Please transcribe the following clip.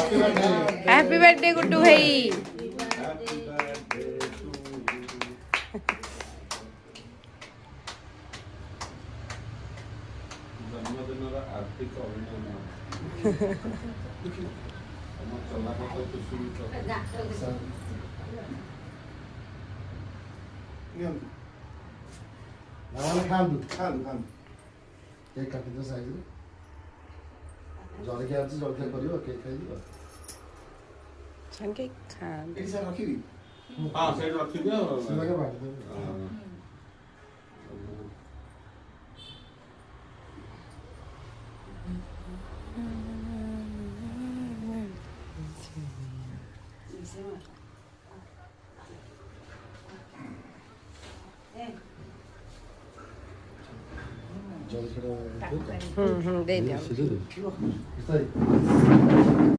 Happy birthday Guddu भाई। ଜନ୍ମଦିନର ହାର୍ଦ୍ଦିକ ଅଭିନନ୍ଦନ। ତମ ଚଲାପଥ କୁସୁମିତ ଖାଆନ୍ତୁ ଖାଆନ୍ତୁ ଖାଆନ୍ତୁ କେକ୍ କାଟିଦିଅ ସାଇଜରେ ଜଳଖିଆ ଅଛି ଜଳଖିଆ କରିବ କେକ୍ ଖାଇଯିବ छनके खान ଏଠି ସାର୍ ରଖିବି ହଁ ସେଇଠି ରଖିଦିଅ। ସେମାକେ ବାଟିଦେବି ଜଳଖିଆ दे दिया। ସିଧା